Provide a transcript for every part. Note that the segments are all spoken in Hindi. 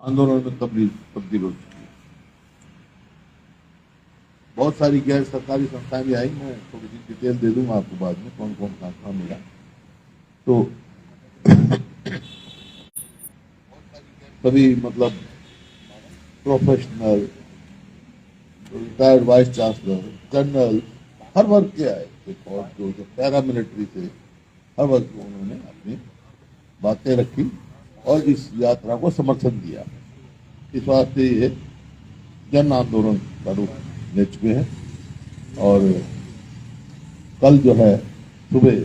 आंदोलन में तब्दील हो चुकी है। बहुत सारी गैर सरकारी संस्थाएं भी आई, मैं थोड़ी सी डिटेल दे दूंगा आपको बाद में कौन कौन कहाँ मिला। तो सभी मतलब professional, retired vice chancellor, general, हर वर्ग के आए थे और जो पैरामिलिट्री थे हर वर्ग को उन्होंने अपनी बातें रखी और इस यात्रा को समर्थन दिया। इस वास्ते ये जन आंदोलन का रूप ले चुके हैं और कल जो है सुबह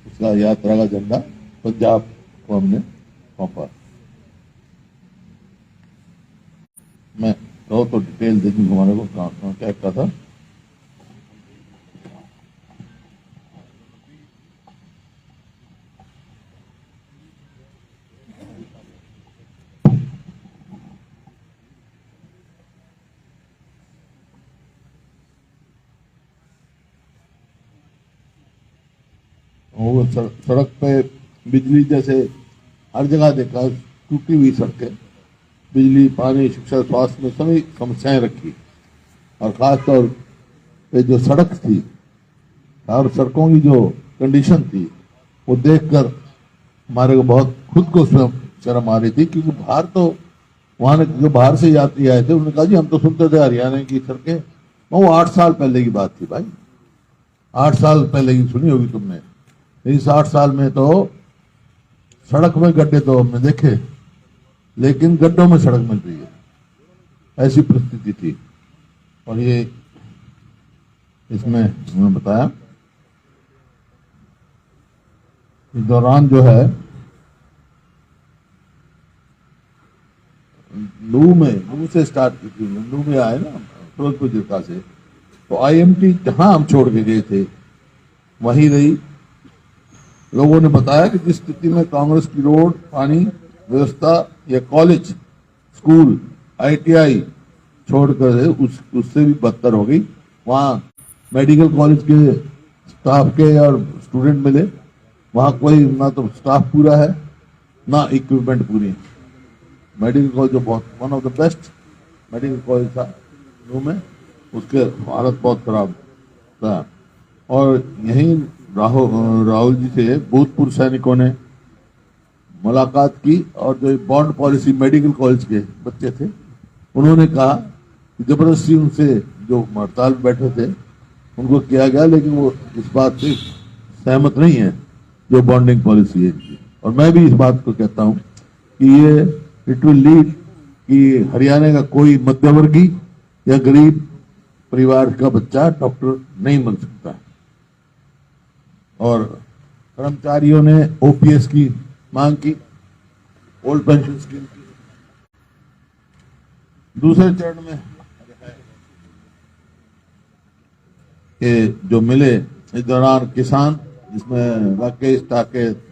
उसका यात्रा का झंडा पंजाब को हमने सौंपा। मैं कहो तो डिटेल दे दूँ हमारे को क्या क्या था। वो सड़क पे बिजली जैसे हर जगह देखा, टूटी हुई सड़कें, बिजली, पानी, शिक्षा, स्वास्थ्य में सभी समस्याएं रखी और खासतौर पे जो सड़क थी और सड़कों की जो कंडीशन थी वो देखकर हमारे को बहुत खुद को शर्म आ रही थी, क्योंकि बाहर तो वहां जो बाहर से यात्री आए थे उन्होंने कहा जी हम तो सुनते थे हरियाणा की सड़कें, वो 8 साल पहले की बात थी भाई, 8 साल पहले की सुनी होगी तुमने। इस 8 साल में तो सड़क में गड्ढे तो हमने देखे, लेकिन गड्ढों में सड़क मिल रही है, ऐसी परिस्थिति थी। और ये इसमें उन्होंने बताया इस दौरान जो है नू से स्टार्ट की थी, नू में आए ना फिरोजपुर जिला से, तो आईएमटी जहां हम छोड़ के गए थे वहीं रही। लोगों ने बताया कि जिस स्थिति में कांग्रेस की रोड, पानी व्यवस्था या कॉलेज, स्कूल, आईटीआई छोड़कर उससे भी बदतर हो गई। वहां मेडिकल कॉलेज के स्टाफ के और स्टूडेंट मिले, वहां कोई ना तो स्टाफ पूरा है ना इक्विपमेंट पूरी है। मेडिकल कॉलेज जो बहुत one of the best medical college था में, उसके हालत बहुत खराब था। और यहीं राहुल जी से भूतपूर्व सैनिकों ने मुलाकात की और जो बॉन्ड पॉलिसी मेडिकल कॉलेज के बच्चे थे उन्होंने कहा कि जबरदस्ती उनसे जो हड़ताल बैठे थे उनको किया गया, लेकिन वो इस बात से सहमत नहीं है जो बॉन्डिंग पॉलिसी है। और मैं भी इस बात को कहता हूं कि ये इट विल लीड कि हरियाणा का कोई मध्यवर्गीय या गरीब परिवार का बच्चा डॉक्टर नहीं बन सकता। और कर्मचारियों ने ओपीएस की मांग की, ओल्ड पेंशन स्कीम की। दूसरे चरण में ये जो मिले इस दौरान किसान, जिसमें राकेश टाकेत,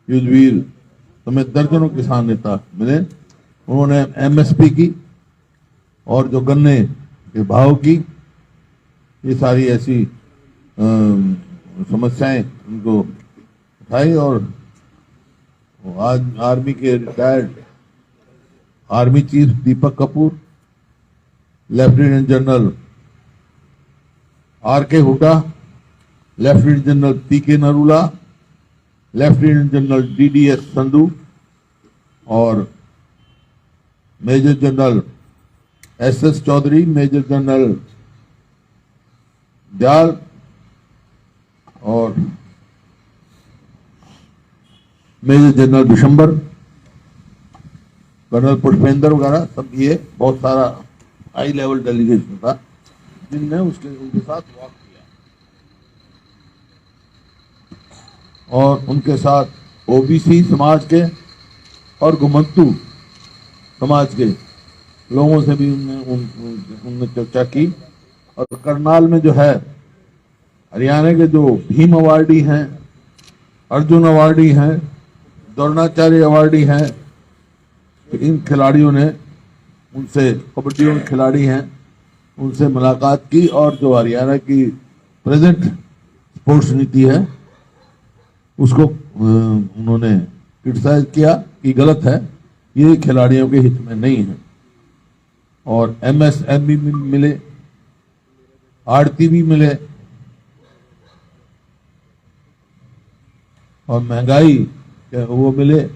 युद्धवीर समेत दर्जनों किसान नेता मिले, उन्होंने एमएसपी की और जो गन्ने के भाव की, ये सारी ऐसी समस्याएं उनको उठाई। और आज आर्मी के retired army chief Deepak Kapoor, lieutenant general RK Hooda, lieutenant general PK Narula, lieutenant general DDS Sandhu और major general SS Chaudhary, major general Dayal और मेजर जनरल दिसंबर, कर्नल पुष्पेंद्र वगैरह, सब ये बहुत सारा हाई लेवल डेलीगेशन था जिनने उनके साथ वॉक किया। और उनके साथ ओबीसी समाज के और घुमंतू समाज के लोगों से भी उनने चर्चा की। और करनाल में जो है हरियाणा के जो भीम अवार्डी हैं, अर्जुन अवार्डी हैं, द्रोणाचार्य अवार्डी हैं, तो इन खिलाड़ियों ने उनसे, कबड्डी के खिलाड़ी हैं, उनसे मुलाकात की और जो हरियाणा की प्रेजेंट स्पोर्ट्स नीति है उसको उन्होंने क्रिटिसाइज किया कि गलत है, ये खिलाड़ियों के हित में नहीं है। और एमएसएमई भी मिले, आड़ती भी मिले, और महंगाई वो मिले,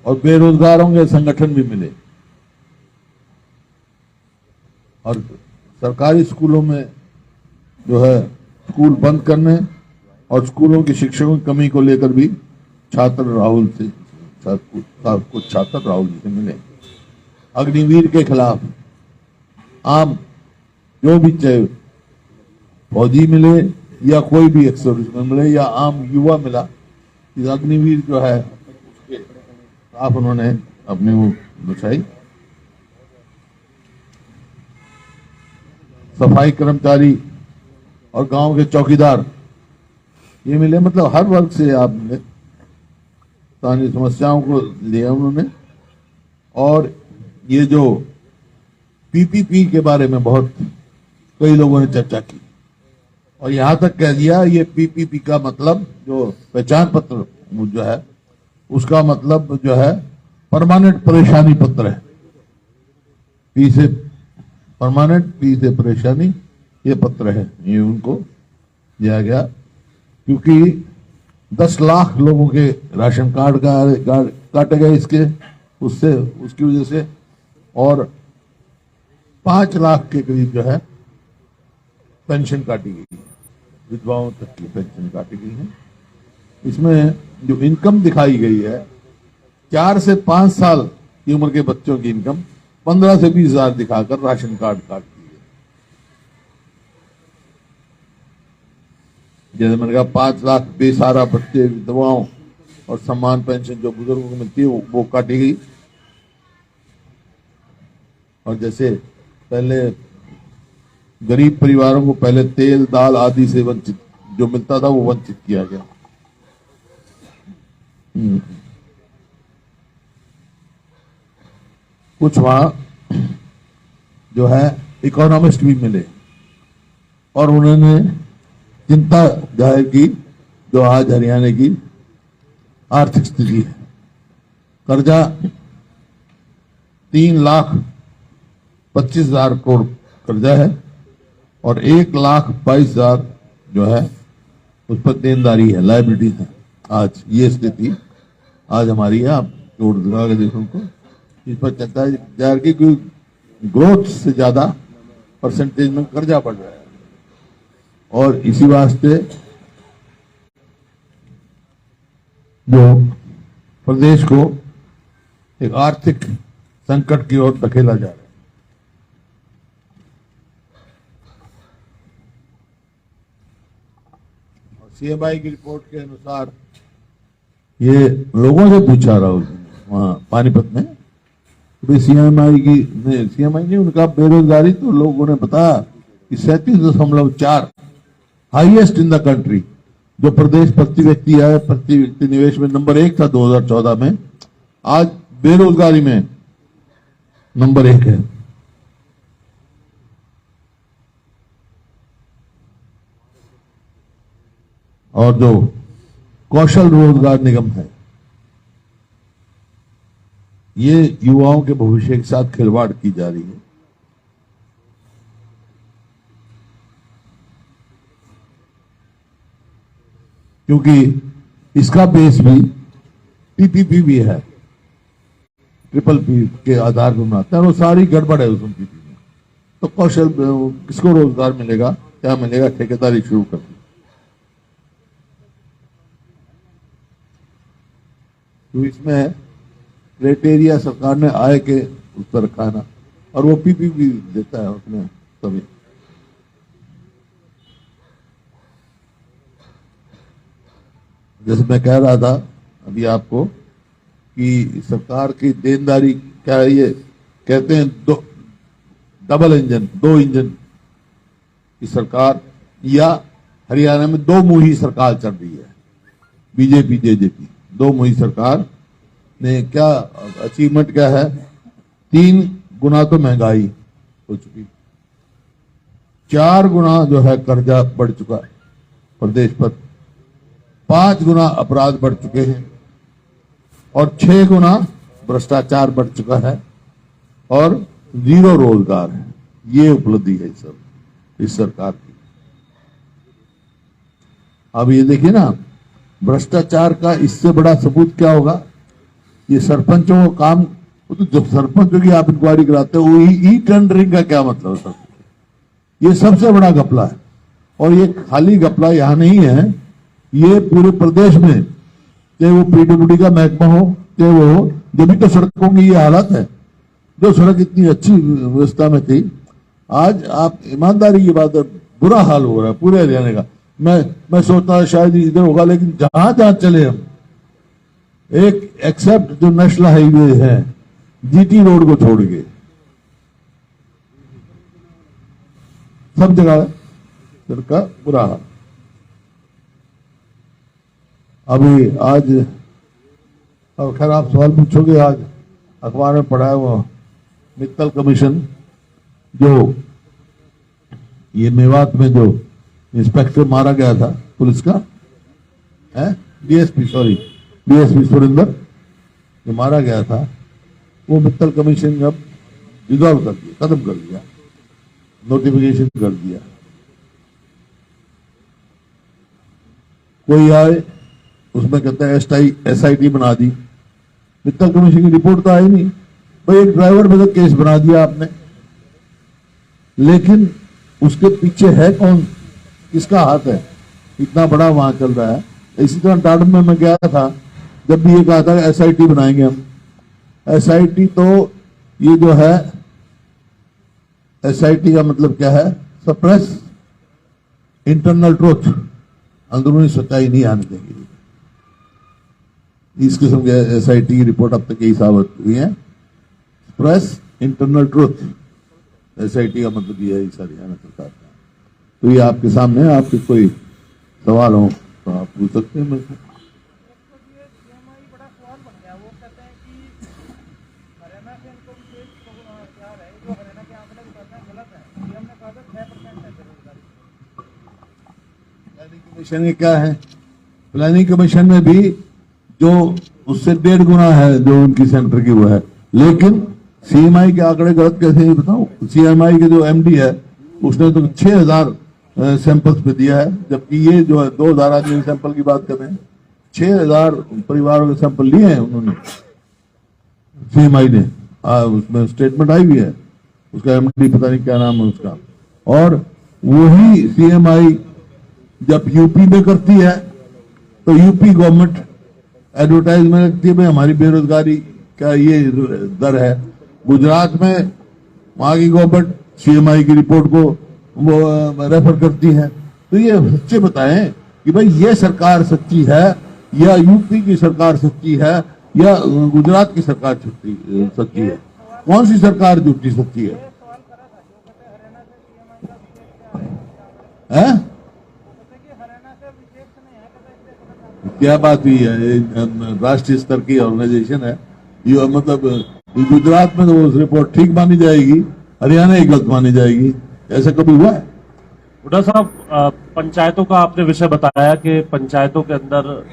और बेरोजगारों के संगठन भी मिले। और सरकारी स्कूलों में जो है स्कूल बंद करने और स्कूलों के शिक्षकों की कमी को लेकर भी छात्र राहुल से कुछ छात्र राहुल जी से मिले। अग्निवीर के खिलाफ आम जो भी, चाहे फौजी मिले या कोई भी एक्स मिले या आम युवा मिला, इस अग्निवीर जो है उसके खिलाफ उन्होंने अपनी वो बचाई। सफाई कर्मचारी और गांव के चौकीदार ये मिले, मतलब हर वर्ग से आप मिले, स्थानीय समस्याओं को लिया उन्होंने। और ये जो पीपीपी के बारे में बहुत कई लोगों ने चर्चा की और यहां तक कह दिया ये पीपीपी का मतलब जो पहचान पत्र जो है उसका मतलब जो है परमानेंट परेशानी पत्र है। पी से परमानेंट, पी से परेशानी, ये पत्र है, ये उनको दिया गया। क्योंकि 10 लाख लोगों के राशन कार्ड काटे गए इसके उससे, उसकी वजह से, और 5 लाख के करीब जो है पेंशन काटी गई है, विधवाओं तक की पेंशन काटी गई है। इसमें जो इनकम दिखाई गई है 4 से 5 साल की उम्र के बच्चों की इनकम 15 से 20 हजार दिखाकर राशन कार्ड काट दी है। जैसे मैंने कहा 5 लाख बेसहारा बच्चे, विधवाओं और सम्मान पेंशन जो बुजुर्गों को मिलती है वो काटी गई। और जैसे पहले गरीब परिवारों को पहले तेल दाल आदि से वंचित जो मिलता था वो वंचित किया गया। कुछ वहां जो है इकोनॉमिस्ट भी मिले और उन्होंने चिंता जाहिर की जो आज हरियाणा की आर्थिक स्थिति है। कर्जा 3,25,000 करोड़ कर्जा है और 1,22,000 जो है उस पर देनदारी है, लायबिलिटी है। आज ये स्थिति आज हमारी है। आप जोड़ लगा के देखो को इस पर चर्चा जाहिर की क्योंकि ग्रोथ से ज्यादा परसेंटेज में कर्जा बढ़ रहा है और इसी वास्ते जो प्रदेश को एक आर्थिक संकट की ओर धकेला जा रहा है। और सीएमआई की रिपोर्ट के अनुसार ये लोगों से पूछा राहुल जी ने वहां पानीपत में, सीएमआई नहीं उनका बेरोजगारी तो लोगों ने बताया कि 37.4 हाईएस्ट इन द कंट्री। जो प्रदेश प्रति व्यक्ति है, प्रति व्यक्ति निवेश में नंबर 1 था 2014 में, आज बेरोजगारी में नंबर 1 है। और जो कौशल रोजगार निगम है ये युवाओं के भविष्य के साथ खिलवाड़ की जा रही है। क्योंकि इसका बेस भी पीपीपी भी है, ट्रिपल पी के आधार पर बनाते हैं और वो सारी गड़बड़ है उसमें पीपीपी में। तो कौशल किसको रोजगार मिलेगा, क्या मिलेगा, ठेकेदारी शुरू कर दी। तो इसमें क्राइटेरिया सरकार ने आय के उस पर रखा है ना, और वो पीपीपी देता है उसमें सभी। जैसे मैं कह रहा था अभी आपको कि सरकार की देनदारी क्या है, ये कहते हैं डबल इंजन, 2 इंजन की सरकार, या हरियाणा में 2 मुही सरकार चल रही है, बीजेपी जेजेपी 2 मुही सरकार ने क्या अचीवमेंट क्या है, 3 गुना तो महंगाई हो चुकी, 4 गुना जो है कर्जा बढ़ चुका है प्रदेश पर, 5 गुना अपराध बढ़ चुके हैं और 6 गुना भ्रष्टाचार बढ़ चुका है और जीरो रोजगार है। ये उपलब्धि है सर इस सरकार की। अब ये देखिए ना, भ्रष्टाचार का इससे बड़ा सबूत क्या होगा? ये सरपंचों का काम, तो जो सरपंचों की आप इंक्वायरी कराते हो, वो ई टेंडरिंग का क्या मतलब है सर? ये सबसे बड़ा घपला है। और ये खाली घपला यहां नहीं है, ये पूरे प्रदेश में, चाहे वो पीडब्ल्यूडी का महकमा हो, चाहे वो हो, जब भी तो सड़कों की ये हालत है। जो सड़क इतनी अच्छी व्यवस्था में थी, आज आप ईमानदारी की बात है, बुरा हाल हो रहा है पूरे हरियाणा का। मैं सोचता शायद इधर होगा, लेकिन जहां जहां चले हम, एक एक्सेप्ट जो नेशनल हाईवे है, जीटी रोड को छोड़ के, सब जगह सड़क का बुरा हाल। अभी आज, अब खैर आप सवाल पूछोगे, आज अखबार में पढ़ा है वो मित्तल कमीशन, जो ये मेवात में जो इंस्पेक्टर मारा गया था पुलिस का, है डीएसपी सुरेंद्र, जो मारा गया था, वो मित्तल कमीशन ने अब डिजॉल्व कर दिया, खत्म कर दिया, नोटिफिकेशन कर दिया। कोई आए उसमें कहता है एसआईटी बना दी। मित्तल कमीशन की रिपोर्ट तो आई नहीं भाई, एक ड्राइवर पे तो केस बना दिया आपने, लेकिन उसके पीछे है कौन, किसका हाथ है? इतना बड़ा वहां चल रहा है। इसी तरह डाडम में मैं गया था, जब भी ये कहा था एसआईटी बनाएंगे हम। एसआईटी तो ये जो है, एसआईटी का मतलब क्या है? सप्रेस इंटरनल ट्रूथ, अंदरूनी सच्चाई नहीं आने देंगे। इस किस्म के एसआईटी की रिपोर्ट अब तक यही साबित हुई है, सप्रेस इंटरनल ट्रूथ। एसआईटी का मतलब ये है इस हरियाणा सरकार का। तो ये आपके सामने है, आपके कोई सवाल हो तो आप पूछ सकते हैं मेरे को। प्लानिंग कमीशन में क्या है? प्लानिंग कमीशन में भी जो उससे 1.5 गुना है जो उनकी सेंटर की वो है, लेकिन सीएमआई के आंकड़े गलत कैसे नहीं बताऊं? सीएमआई के जो एमडी है उसने तो 6000 सैंपल्स पे दिया है, जबकि ये जो है 2000 आदमी सैंपल की बात कर रहे हैं। 6000 परिवारों के सैंपल लिए हैं उन्होंने, सीएमआई ने। उसमें स्टेटमेंट आई हुई है, उसका एमडी पता नहीं क्या नाम है उसका। और वही सीएमआई जब यूपी में करती है तो यूपी गवर्नमेंट एडवर्टाइजमेंट रखती है भाई हमारी बेरोजगारी का ये दर है। गुजरात में वहां की गवर्नमेंट सीएमआई की रिपोर्ट को वो रेफर करती है। तो ये सच्चे बताएं कि भाई ये सरकार सच्ची है या यूपी की सरकार सच्ची है या गुजरात की सरकार सच्ची है? कौन सी सरकार झूठी सच्ची है? क्या बात हुई है? राष्ट्रीय स्तर की ऑर्गेनाइजेशन है ये, मतलब गुजरात में तो वो रिपोर्ट ठीक मानी जाएगी, हरियाणा ही गलत मानी जाएगी, ऐसा कभी हुआ है? हुड्डा साहब, पंचायतों का आपने विषय बताया कि पंचायतों के अंदर,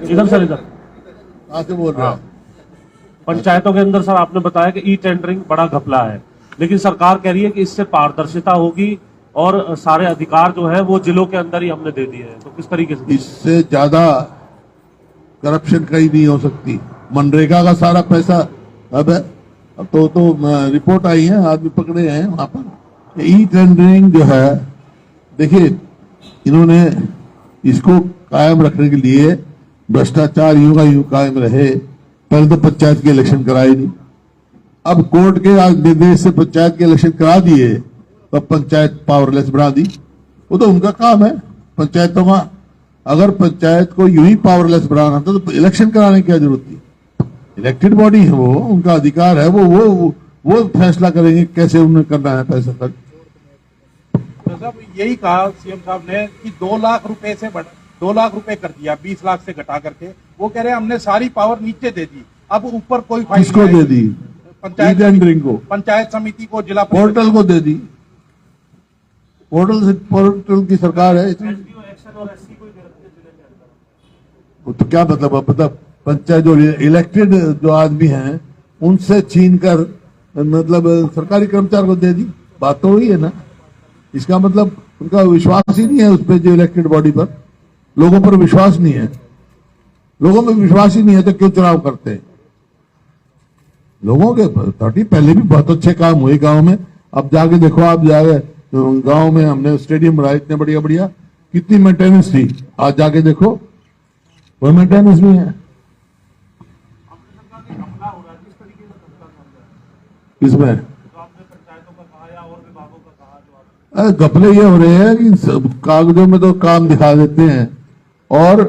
इधर सर, इधर कहां से बोल रहा है? पंचायतों के अंदर सर आपने बताया कि ई टेंडरिंग बड़ा घपला है, लेकिन सरकार कह रही है कि इससे पारदर्शिता होगी और सारे अधिकार जो है वो जिलों के अंदर ही हमने दे दिए हैं। तो किस तरीके से? इससे ज्यादा करप्शन कहीं नहीं हो सकती। मनरेगा का सारा पैसा अब तो रिपोर्ट आई है, आदमी पकड़े हैं वहां पर। ई टेंडरिंग जो है, देखिए इन्होंने इसको कायम रखने के लिए भ्रष्टाचार यूं का यूं कायम रहे। पहले तो पंचायत के इलेक्शन कराए नहीं, अब कोर्ट के निर्देश से पंचायत के इलेक्शन करा दिए, तो पंचायत पावरलेस बना दी। वो तो उनका काम है पंचायतों का। अगर पंचायत को यूं ही पावरलेस बनाना था तो इलेक्शन कराने की क्या जरूरत थी? इलेक्टेड बॉडी है वो, उनका अधिकार है, वो फैसला करेंगे कैसे उन्हें करना है पैसा खर्च। साहब यही कहा सीएम साहब ने कि 2 लाख रुपए से 2 लाख रुपए कर दिया, 20 लाख से घटा करके। वो कह रहे हैं हमने सारी पावर नीचे दे दी, अब ऊपर कोई फाइल किसको दे दी? पंचायत को, पंचायत समिति को, जिला पोर्टल को दे दी। पोर्टल की सरकार है इसमें। तो क्या मतलब पंचायत जो इलेक्टेड जो आदमी हैं उनसे छीन कर मतलब सरकारी कर्मचारी को दे दी। बात तो वही है ना। इसका मतलब उनका विश्वास ही नहीं है उस पर, जो इलेक्टेड बॉडी पर लोगों पर विश्वास नहीं है। लोगों में विश्वास ही नहीं है तो क्यों चुनाव करते हैं? लोगों के पार्टी पहले भी बहुत अच्छे काम हुए गांव में। अब जाके देखो, आप जाके गांव में हमने स्टेडियम बनाए इतने बढ़िया बढ़िया, कितनी मेंटेनेंस थी। आज जाके देखो कोई मेंटेनेंस नहीं है। इसमें अरे घपले ये हो रहे हैं कि सब कागजों में तो काम दिखा देते हैं और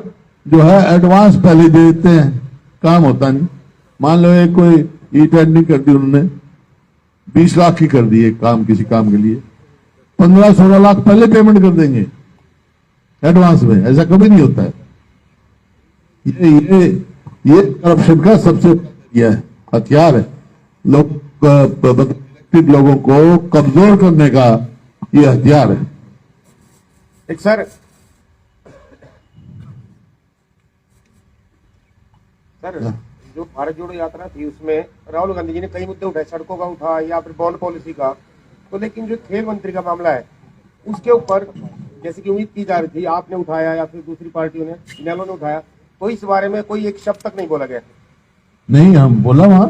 जो है एडवांस पहले दे देते हैं, काम होता नहीं। मान लो एक कोई ई टेंडरिंग कर दी उन्होंने, 20 लाख की कर दी एक काम, किसी काम के लिए 15-16 लाख पहले पेमेंट कर देंगे एडवांस में। ऐसा कभी नहीं होता है। ये करप्शन का सबसे यह हथियार है। लोगों को कमजोर करने का ये हथियार है। एक सर जो भारत जोड़ो यात्रा थी उसमें राहुल गांधी जी ने कई मुद्दे उठाए, सड़कों का उठा या फिर बॉन्ड पॉलिसी का। तो लेकिन जो खेल मंत्री का मामला है उसके ऊपर जैसे कि उम्मीद की जा रही थी, आपने उठाया या फिर दूसरी पार्टियों ने, इनेलो ने उठाया, तो इस बारे में कोई एक शब्द तक नहीं बोला गया। नहीं, हम बोला वहां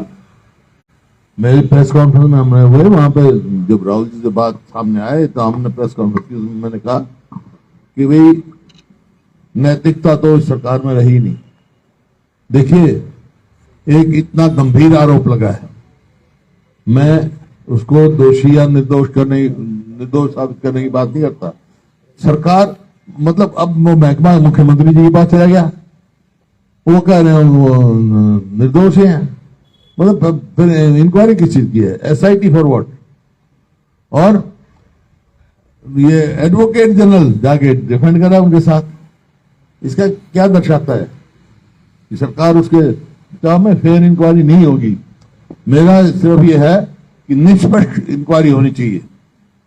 मेरी प्रेस कॉन्फ्रेंस में हमने हुए, वहां पे जब राहुल जी से बात सामने आए तो हमने प्रेस कॉन्फ्रेंस की, मैंने कहा कि भाई नैतिकता तो इस सरकार में रही नहीं। देखिए, एक इतना गंभीर आरोप लगा है, मैं उसको दोषी या निर्दोष साबित करने की बात नहीं करता। सरकार मतलब अब वो महकमा मुख्यमंत्री जी के पास चला गया, वो कह रहे हैं वो निर्दोष हैं। मतलब फिर इंक्वायरी किस चीज की है? SIT for what? और ये एडवोकेट जनरल जाके डिफेंड करा उनके साथ। इसका क्या दर्शाता है कि सरकार उसके काम में फेयर इंक्वायरी नहीं होगी। मेरा सिर्फ ये है कि निष्पक्ष इंक्वायरी होनी चाहिए,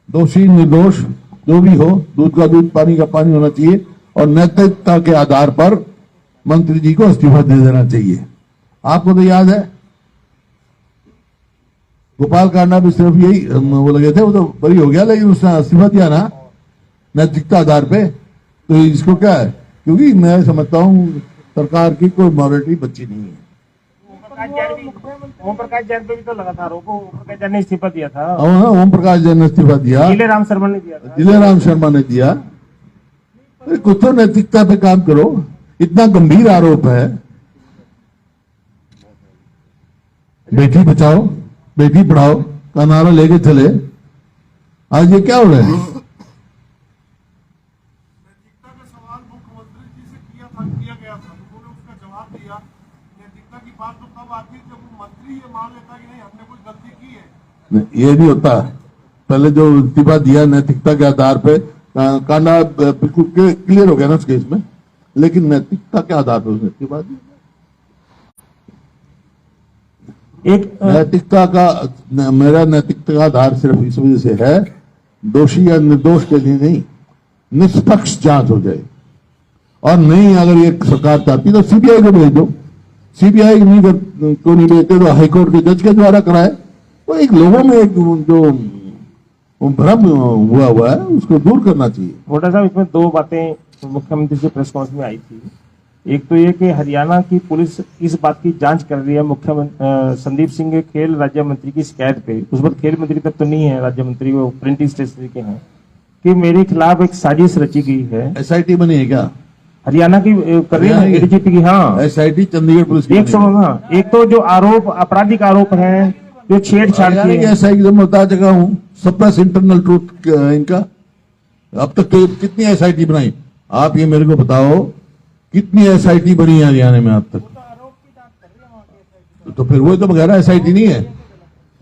दोषी निर्दोष जो भी हो, दूध का दूध पानी का पानी होना चाहिए, और नैतिकता के आधार पर मंत्री जी को इस्तीफा दे देना चाहिए। आपको तो याद है गोपाल कांडा भी सिर्फ यही वो लगे थे, वो तो बरी हो गया, लेकिन उसने इस्तीफा दिया ना नैतिकता आधार पे। तो इसको क्या है? क्योंकि मैं समझता हूं सरकार की कोई मॉरलिटी बची नहीं है। ओम प्रकाश जैन पे भी तो लगा था आरोप, ओम प्रकाश जैन ने इस्तीफा दिया था। ओम प्रकाश जैन ने इस्तीफा दिया, जिलेराम शर्मा ने दिया था। जिलेराम शर्मा ने दिया। कुछ तो नैतिकता पे काम करो। इतना गंभीर आरोप है, बेटी बचाओ बेटी पढ़ाओ का नारा लेके चले, आज ये क्या हो रहा है? नैतिकता का सवाल मुख्यमंत्री जी से किया गया था, उन्होंने उसका जवाब दिया। नैतिकता की बात तो तब आती है जब वो मंत्री ये मान लेता कि नहीं हमने कोई गलती की है। ये नहीं होता। पहले जो इस्तीफा दिया नैतिकता के आधार पे, कांडा बिल्कुल क्लियर हो गया ना उस केस में, लेकिन नैतिकता के आधार पर उसने इस्तीफा दिया। नैतिकता का मेरा नैतिकता का आधार सिर्फ इस वजह से है, दोषी या निर्दोष के लिए नहीं, निष्पक्ष जांच हो जाए। और नहीं, अगर ये सरकार चाहती तो सीबीआई को भेज दो। सीबीआई को नहीं भेजते तो हाईकोर्ट के जज के द्वारा कराए। तो एक लोगों में एक जो भ्रम हुआ है उसको दूर करना चाहिए। वोटर साहब, इसमें दो बातें मुख्यमंत्री से प्रेस कॉन्फ्रेंस में आई थी। एक तो ये कि हरियाणा की पुलिस इस बात की जांच कर रही है मुख्यमंत्री संदीप सिंह के खेल राज्य मंत्री की शिकायत पे, उस वक्त खेल मंत्री तक तो नहीं है, राज्य मंत्री वो प्रिंटिंग स्टेशनरी के हैं, कि मेरे खिलाफ एक साजिश रची गई है। एसआईटी बनी है क्या? हरियाणा की कर रही है एडीजीपी की। हाँ, एसआईटी चंडीगढ़ पुलिस की। एक सुनो ना, एक तो जो आरोप आपराधिक आरोप है, जो छेड़छाड़ की है। एसआईटी तो मैं बता चुका हूँ, सप्रेस इंटरनल ट्रूथ इनका। अब तक कितनी एसआईटी बनाई? आप ये मेरे को बताओ, कितनी एसआईटी बनी है हरियाणा में अब तक? तो फिर वो तो बगैर एसआईटी नहीं है,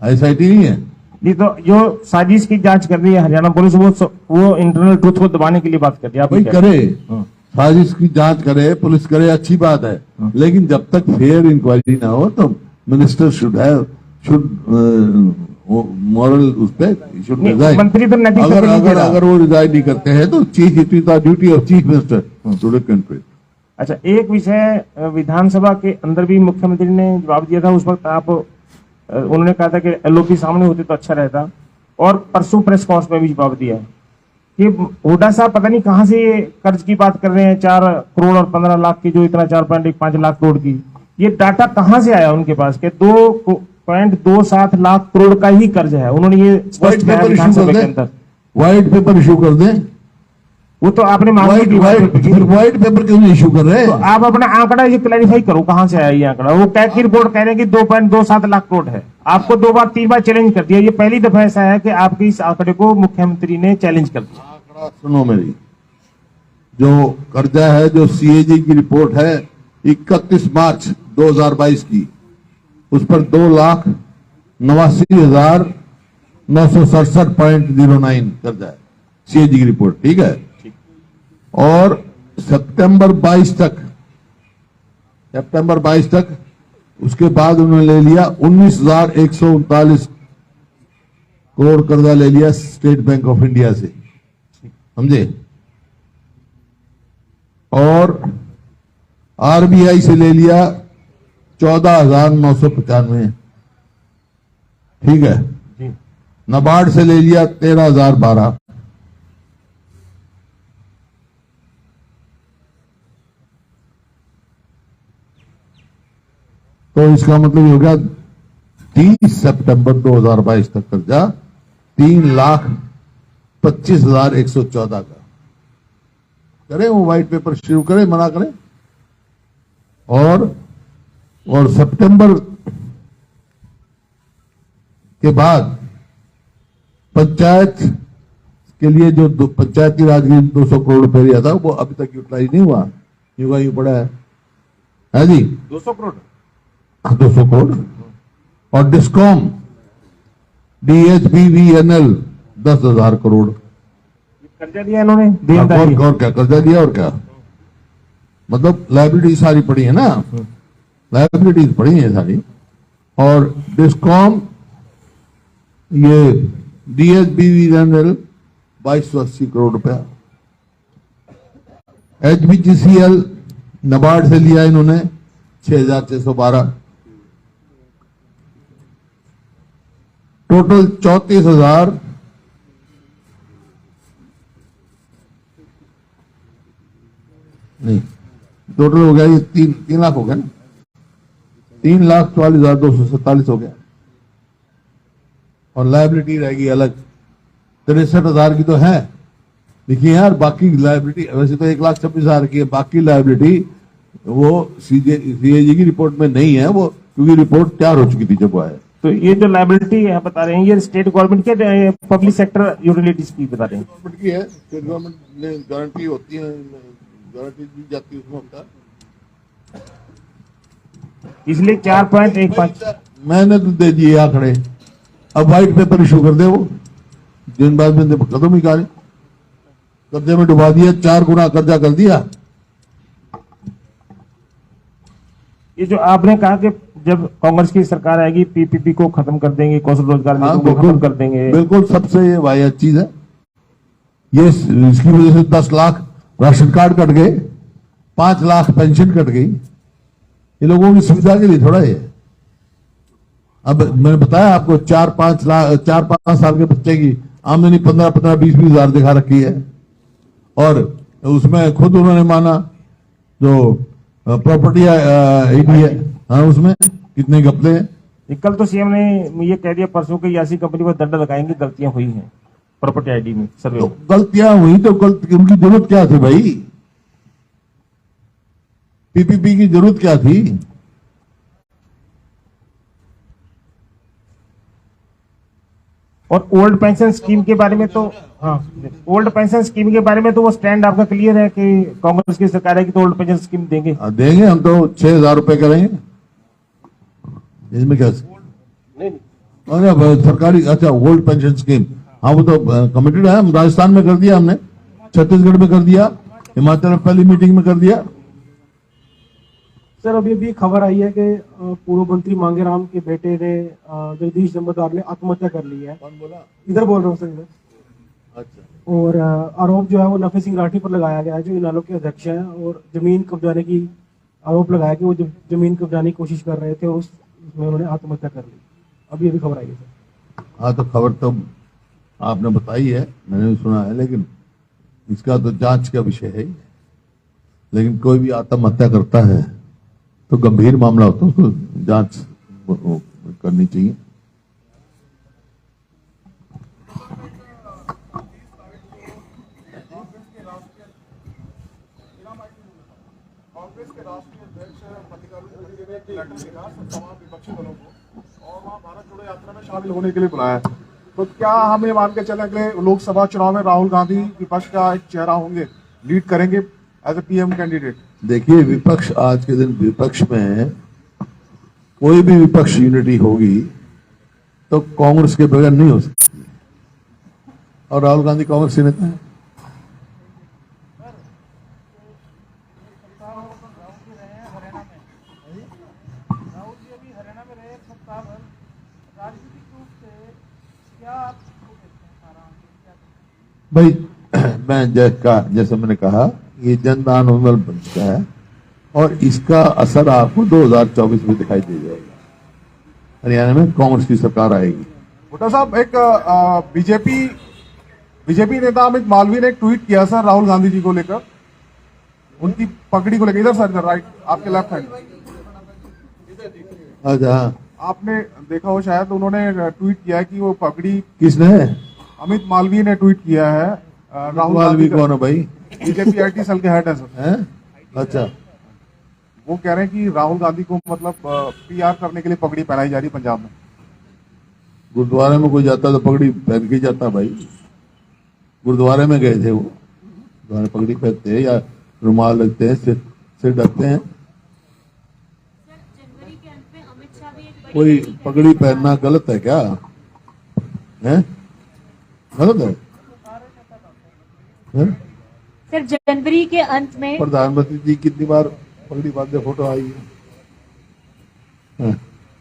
एसआईटी नहीं है। नहीं तो जो साजिश की जांच कर रही है हरियाणा पुलिस, वो इंटरनल ट्रूथ को दबाने के लिए बात कर रही है। भाई करे, साजिश की जांच करे, पुलिस करे, अच्छी बात है, लेकिन जब तक फेयर इंक्वायरी ना हो तो मिनिस्टर शुड मॉरल उस पर शुड रिजाइन। मंत्री तो अगर वो रिजाइन नहीं करते हैं तो duty of chief minister to country. अच्छा, एक विषय विधानसभा के अंदर भी मुख्यमंत्री ने जवाब दिया था, उस वक्त आप उन्होंने कहा था कि एलओपी सामने होती तो अच्छा रहता। और परसों प्रेस कॉन्फ्रेंस में भी जवाब दिया है कि हुड्डा साहब पता नहीं कहां से ये कर्ज की बात कर रहे हैं, 4 करोड़ और 15 लाख की, जो इतना 4.15 लाख करोड़ की, ये डाटा कहां से आया उनके पास के 2.27 लाख करोड़ का ही कर्ज है। उन्होंने ये व्हाइट स्पष्ट किया पेपर इशू विधानसभा कर के दें, अंदर। व्हाइट पेपर इशू कर दें। वो तो आपने मांगी थी व्हाइट पेपर क्यों नहीं इशू कर रहे? तो आप अपना आंकड़ा ये क्लैरिफाई करो कहां से आया ये आंकड़ा। वो कैग की रिपोर्ट कह रहे हैं कि 2.27 लाख करोड़ है। आपको 2 बार 3 बार चैलेंज कर दिया, ये पहली दफा ऐसा है कि आपके इस आंकड़े को मुख्यमंत्री ने चैलेंज कर दिया। आंकड़ा सुनो मेरी, जो कर्जा है, जो सीएजी की रिपोर्ट है 31 मार्च 2022 की, उस पर 2,89,967.09 कर्जा है, सीएजी की रिपोर्ट, ठीक है। और सितंबर 22 तक उसके बाद उन्होंने ले लिया 19,139 करोड़ कर्जा ले लिया स्टेट बैंक ऑफ इंडिया से, समझे। और आरबीआई से ले लिया 14,995, ठीक है। नाबार्ड से ले लिया 13,012। तो इसका मतलब ये हो गया 30 सितंबर 2022 तक कर्जा 3,25,114 का। करें वो व्हाइट पेपर शुरू करें, मना करें। और सितंबर के बाद पंचायत के लिए जो पंचायती राज की 200 करोड़ रुपए लिया था, वो अभी तक यूटिलाइज नहीं हुआ, यूं पड़ा है जी। 200 करोड़ 200 करोड़। और डिस्कॉम DHBVNL 10,000 करोड़ कर्जा दिया इन्होंने, और क्या कर्जा दिया, और क्या मतलब लाइबिलिटी सारी पड़ी है ना, लाइबिलिटीज पड़ी है सारी। और डिस्कॉम ये DHBVNL 2280 करोड़ रुपया। HBGCL नाबार्ड से लिया इन्होंने 6,612, टोटल 34,000 नहीं, टोटल हो गया ये 3 लाख हो गया ना, 3,44,247 हो गया। और लायबिलिटी रहेगी अलग 63,000 की तो है। देखिए यार, बाकी लायबिलिटी वैसे तो 1,26,000 की है, बाकी लायबिलिटी वो सीएजी की रिपोर्ट में नहीं है, वो क्योंकि रिपोर्ट तैयार हो चुकी थी जब वो आया। तो ये जो लायबिलिटी है बता रहे हैं, ये स्टेट गवर्नमेंट के पब्लिक सेक्टर यूटिलिटीज की बता रहे हैं। गवर्नमेंट की है, स्टेट गवर्नमेंट ने गारंटी होती है, गारंटी दी जाती है उसमें होता है। इसलिए 4.15 मैंने तो दे दिए आंकड़े, अब व्हाइट पेपर इशू कर दे वो, जिन बाद में खत्म ही कार्य, कर्जे में डुबा दिया, 4 गुना कर्जा कर दिया। ये जो आपने कहा कि जब कांग्रेस की सरकार आएगी पीपीपी को खत्म कर देंगे, कौशल रोजगार नीति को खत्म कर देंगे, बिल्कुल सबसे ये वाहियात चीज है ये। इसकी वजह से 10 लाख राशन कार्ड कट गए, 5 लाख पेंशन कट गई। ये लोगों की सुविधा के लिए थोड़ा है। अब मैंने बताया आपको 4-5 साल के बच्चे की आमदनी 15-20 हजार दिखा रखी है। और उसमें खुद उन्होंने माना जो प्रॉपर्टी आईडी है, हाँ, उसमें कितने घपले हैं। कल तो सीएम ने ये कह दिया परसों की यासी कंपनी को दंड लगाएंगे, गलतियां हुई हैं प्रॉपर्टी आईडी में सर्वे। तो गलतियां हुई तो उनकी जरूरत क्या थी भाई? पीपीपी की जरूरत क्या थी? और ओल्ड पेंशन स्कीम के बारे में तो, हाँ, ओल्ड पेंशन स्कीम के बारे में तो वो स्टैंड आपका क्लियर है कि कांग्रेस की सरकार है कि तो ओल्ड पेंशन स्कीम देंगे। देंगे हम तो 6,000 रुपए करेंगे, इसमें क्या अरे सरकारी। अच्छा, ओल्ड पेंशन स्कीम, हाँ वो तो कमिटेड है। हम राजस्थान में कर दिया, हमने छत्तीसगढ़ में कर दिया, हिमाचल में पहली मीटिंग में कर दिया। सर अभी भी खबर आई है कि पूर्व मंत्री मांगेराम के बेटे ने जगदीश जम्बादार ने आत्महत्या कर ली है। कौन बोला? इधर बोल रहा हूँ सर मैं। अच्छा, और आरोप जो है वो नफी सिंह राठी पर लगाया गया है, जो इनालो के अध्यक्ष हैं, और जमीन कब्जाने की आरोप लगाया कि वो जमीन कब्जाने की कोशिश कर रहे थे और उसमें उन्होंने आत्महत्या कर ली। अभी अभी खबर आई है सर। हाँ, तो खबर तो आपने बताई है, मैंने भी सुना है, लेकिन इसका तो जांच का विषय है ही। लेकिन कोई भी आत्महत्या करता है तो गंभीर मामला होता है, उसको जांच करनी चाहिए। कांग्रेस के राष्ट्रीय अध्यक्ष मल्लिकार्जुन खड़गे ने एक लेटर लिखा तमाम विपक्षी दलों को और वहाँ भारत जोड़ो यात्रा में शामिल होने के लिए बुलाया। तो क्या हम ये मान के चले अगले लोकसभा चुनाव में राहुल गांधी विपक्ष का एक चेहरा होंगे, लीड करेंगे एज ए पीएम कैंडिडेट? देखिए, विपक्ष आज के दिन विपक्ष में कोई भी विपक्ष यूनिटी होगी तो कांग्रेस के बगैर नहीं हो सकती, और राहुल गांधी कांग्रेस के नेता है। भाई, मैं जैसे मैंने कहा, ये जन आंदोलन बन चुका है और इसका असर आपको 2024 में दिखाई दे जाएगा। हरियाणा में कांग्रेस की सरकार आएगी। भुट्टा साहब, एक बीजेपी नेता अमित मालवीय ने एक ट्वीट किया सर राहुल गांधी जी को लेकर, उनकी पगड़ी को लेकर। इधर सर, इधर राइट, आपके लेफ्ट हैंड। अच्छा, हाँ। आपने देखा हो शायद, उन्होंने ट्वीट किया है कि वो पगड़ी, किसने? अमित मालवीय ने ट्वीट किया है। राहुल मालवीय गांधी कौन है भाई? बीजेपी आईटी सेल के हेड है सर। हैं? अच्छा, वो कह रहे हैं कि राहुल गांधी को मतलब पीआर करने के लिए पगड़ी पहनाई जा रही है पंजाब में। गुरुद्वारे में कोई जाता तो पगड़ी पहन के जाता भाई। गुरुद्वारे में गए थे वो, गुरुद्वारे पगड़ी पहनते हैं या रुमाल रखते हैं, सिर ढकते हैं। जनवरी के अंत में अमित शाह भी एक बड़ी कोई पगड़ी पहनना गलत है क्या? है गलत है? सर, जनवरी के अंत में प्रधानमंत्री जी कितनी बार पगड़ी बांधे फोटो आई है।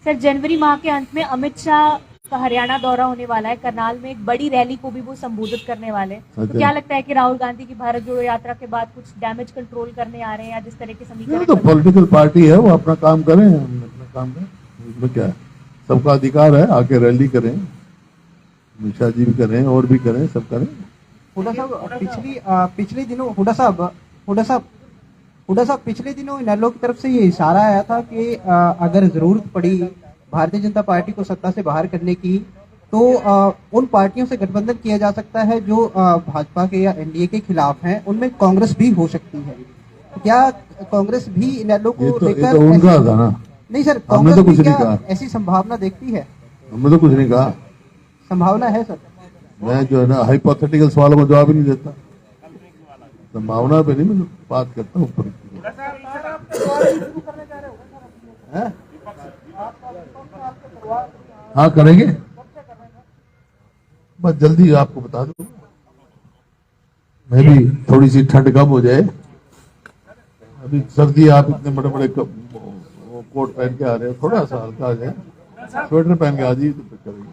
सर, जनवरी माह के अंत में अमित शाह का हरियाणा दौरा होने वाला है। करनाल में एक बड़ी रैली को भी वो संबोधित करने वाले हैं। तो क्या लगता है कि राहुल गांधी की भारत जोड़ो यात्रा के बाद कुछ डैमेज कंट्रोल करने आ रहे हैं, या जिस तरह के ये समीकरण? तो पॉलिटिकल पार्टी है, वो अपना काम करें, हम अपना काम करें, इसमें क्या है? सबका अधिकार है, आके रैली करें, अमित शाह जी भी करें और भी करें, सब करें। हुड्डा साहब, पिछले दिनों हुड्डा साहब पिछले दिनों इनेलो की तरफ से ये इशारा आया था कि अगर जरूरत पड़ी भारतीय जनता पार्टी को सत्ता से बाहर करने की, तो उन पार्टियों से गठबंधन किया जा सकता है जो भाजपा के या एनडीए के खिलाफ हैं, उनमें कांग्रेस भी हो सकती है। क्या कांग्रेस भी इनेलो को लेकर? तो उनका था ना। नहीं सर, हमने तो कांग्रेस कुछ भी नहीं क्या कहा। ऐसी संभावना देखती है? हमने तो कुछ नहीं कहा। संभावना है सर। मैं जो है ना हाइपोथेटिकल सवालों का जवाब ही नहीं देता। संभावना पे नहीं, मैं बात करता हूँ ऊपर। हाँ, करेंगे, बस जल्दी आपको बता दूं। मैं भी थोड़ी सी ठंड कम हो जाए। अभी सर्दी, आप इतने बड़े बड़े कोट पहन के आ रहे हैं, थोड़ा सा हल्का आ जाए, स्वेटर पहन के आ जाइए तो करेंगे।